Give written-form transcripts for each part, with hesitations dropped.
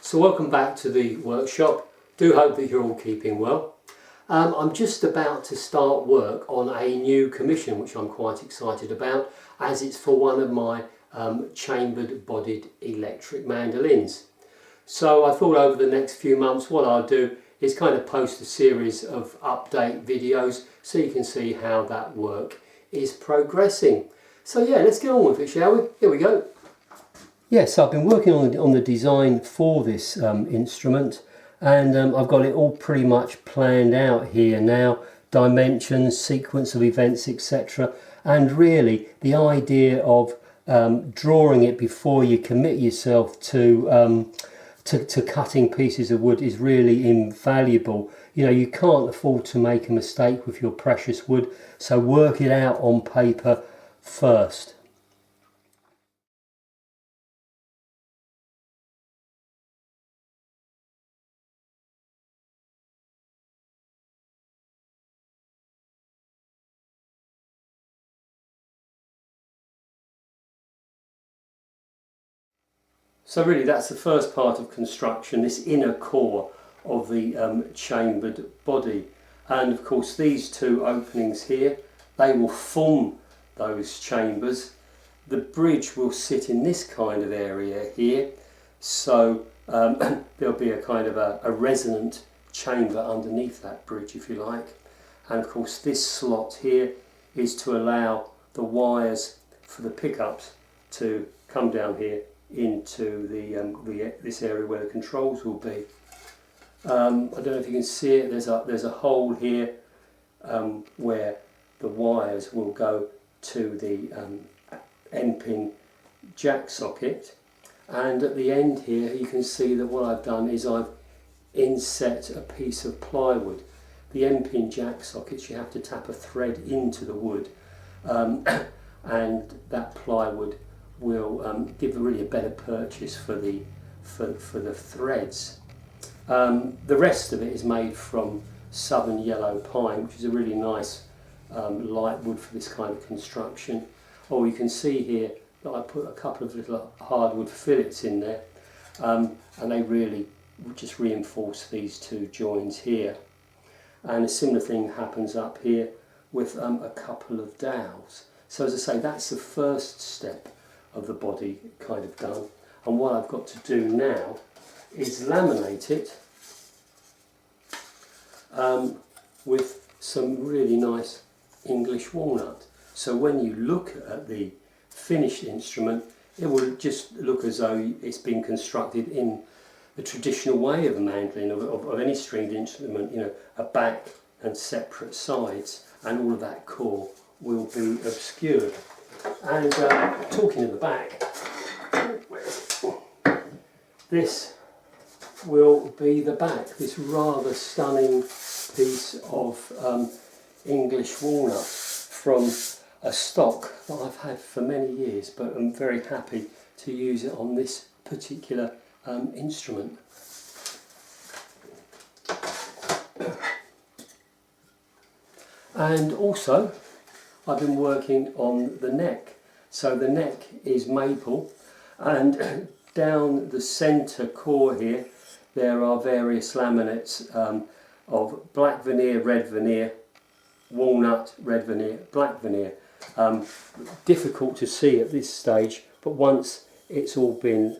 So welcome back to the workshop. Do hope that you're all keeping well. I'm just about to start work on a new commission which I'm quite excited about, as it's for one of my chambered bodied electric mandolins. So I thought over the next few months what I'll do is kind of post a series of update videos so you can see how that work is progressing. So yeah, let's get on with it, shall we? Here we go. Yes, I've been working on the design for this instrument, and I've got it all pretty much planned out here now. Dimensions, sequence of events, etc. And really the idea of drawing it before you commit yourself to cutting pieces of wood is really invaluable. You know, you can't afford to make a mistake with your precious wood, so work it out on paper first. So really that's the first part of construction, this inner core of the chambered body. And of course these two openings here, they will form those chambers. The bridge will sit in this kind of area here, so there'll be a kind of a resonant chamber underneath that bridge, if you like. And of course this slot here is to allow the wires for the pickups to come down here into this area where the controls will be. I don't know if you can see it, there's a hole here where the wires will go to the N-pin jack socket, and at the end here you can see that what I've done is I've inset a piece of plywood. The N-pin jack sockets, you have to tap a thread into the wood, and that plywood will give really a better purchase for the threads. The rest of it is made from southern yellow pine, which is a really nice light wood for this kind of construction. Or you can see here that I put a couple of little hardwood fillets in there, and they really just reinforce these two joins here. And a similar thing happens up here with a couple of dowels. So as I say, that's the first step of the body kind of done, and what I've got to do now is laminate it with some really nice English walnut. So when you look at the finished instrument, it will just look as though it's been constructed in the traditional way of a mandolin, of any stringed instrument, you know, a back and separate sides, and all of that core will be obscured. And talking of the back, this will be the back, this rather stunning piece of English walnut from a stock that I've had for many years, but I'm very happy to use it on this particular instrument. And also I've been working on the neck. So the neck is maple, and down the centre core here there are various laminates of black veneer, red veneer, walnut, red veneer, black veneer. Difficult to see at this stage, but once it's all been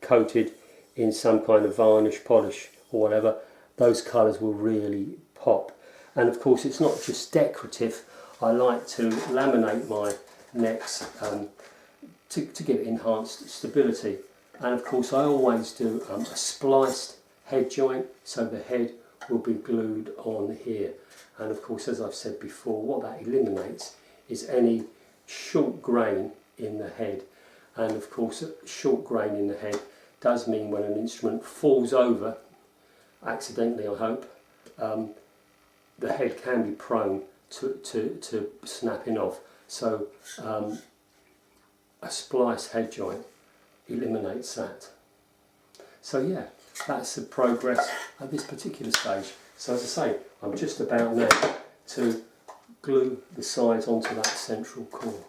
coated in some kind of varnish, polish or whatever, those colours will really pop. And of course it's not just decorative. I like to laminate my necks to give it enhanced stability. And of course I always do a spliced head joint, so the head will be glued on here. And of course, as I've said before, what that eliminates is any short grain in the head. And of course, short grain in the head does mean when an instrument falls over, accidentally I hope, the head can be prone to snapping off. So a splice head joint eliminates that. So yeah, that's the progress at this particular stage. So as I say, I'm just about now to glue the sides onto that central core.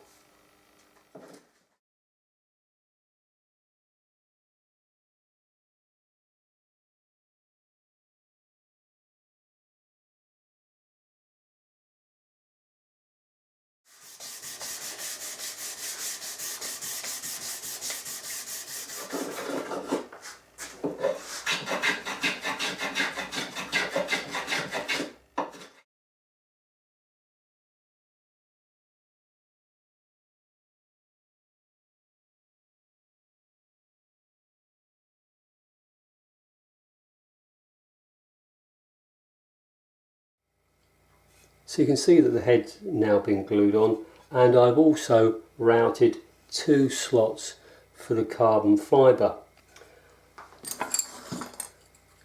So you can see that the head's now been glued on, and I've also routed 2 slots for the carbon fibre.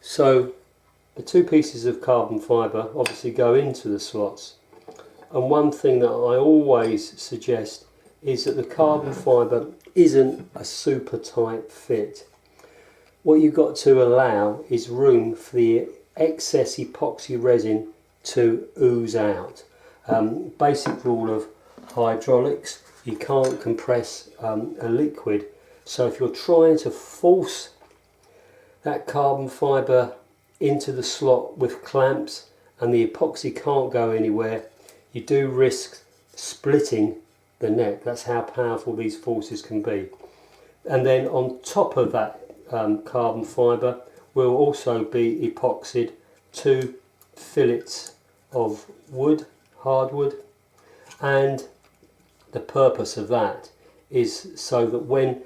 So the 2 pieces of carbon fibre obviously go into the slots, and one thing that I always suggest is that the carbon fibre isn't a super tight fit. What you've got to allow is room for the excess epoxy resin to ooze out. Basic rule of hydraulics, you can't compress a liquid, so if you're trying to force that carbon fibre into the slot with clamps and the epoxy can't go anywhere, you do risk splitting the neck. That's how powerful these forces can be. And then on top of that carbon fibre will also be epoxied 2 fillets of wood, hardwood, and the purpose of that is so that when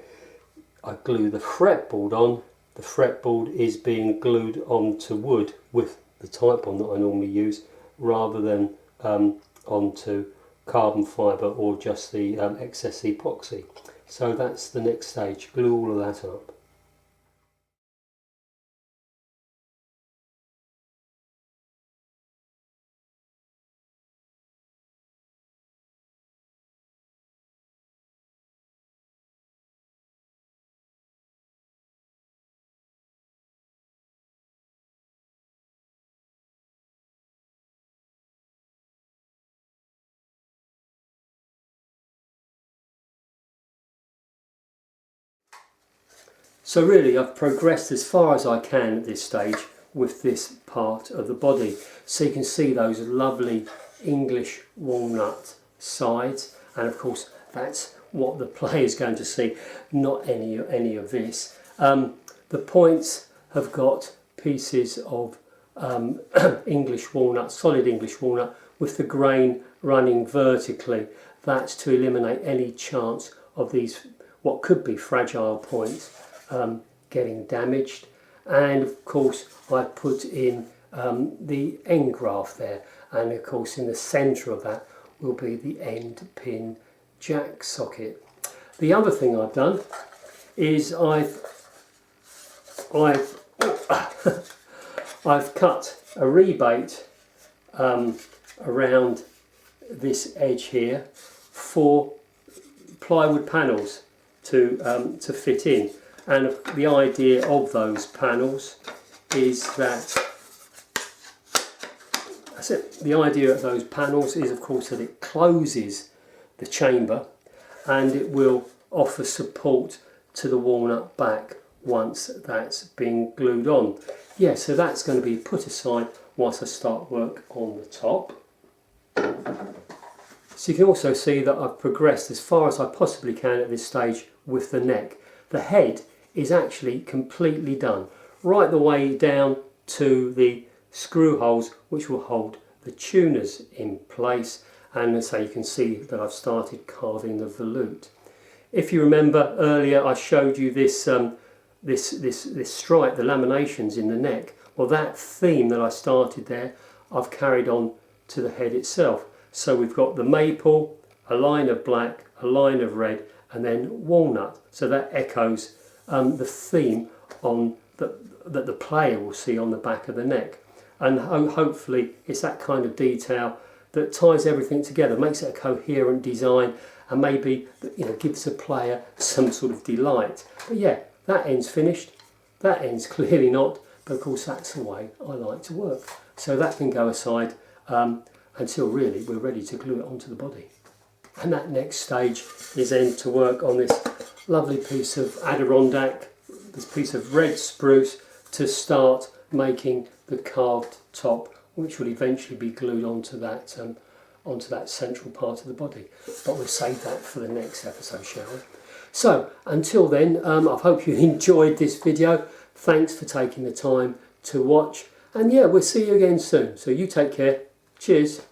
I glue the fretboard on, the fretboard is being glued onto wood with the type on that I normally use, rather than onto carbon fibre or just the excess epoxy. So that's the next stage, glue all of that up. So really I've progressed as far as I can at this stage with this part of the body. So you can see those lovely English walnut sides, and of course that's what the player is going to see, not any of this. The points have got pieces of English walnut, solid English walnut, with the grain running vertically. That's to eliminate any chance of these what could be fragile points getting damaged. And of course I put in the end graft there, and of course in the centre of that will be the end pin jack socket. The other thing I've done is I've cut a rebate around this edge here for plywood panels to fit in. And the idea of those panels is that, that's it. The idea of those panels is of course that it closes the chamber and it will offer support to the walnut back once that's been glued on. Yeah, so that's going to be put aside whilst I start work on the top. So you can also see that I've progressed as far as I possibly can at this stage with the neck. The head is actually completely done, right the way down to the screw holes which will hold the tuners in place, and so you can see that I've started carving the volute. If you remember earlier I showed you this this stripe, the laminations in the neck. Well, that theme that I started there I've carried on to the head itself. So we've got the maple, a line of black, a line of red, and then walnut. So that echoes the theme on that the player will see on the back of the neck. And hopefully it's that kind of detail that ties everything together, makes it a coherent design, and maybe, you know, gives the player some sort of delight. But yeah, that end's finished, that end's clearly not, but of course that's the way I like to work. So that can go aside until really we're ready to glue it onto the body. And that next stage is then to work on this lovely piece of Adirondack, this piece of red spruce, to start making the carved top, which will eventually be glued onto that central part of the body. But we'll save that for the next episode, shall we? So until then, I hope you enjoyed this video. Thanks for taking the time to watch, and yeah, we'll see you again soon. So you take care. Cheers.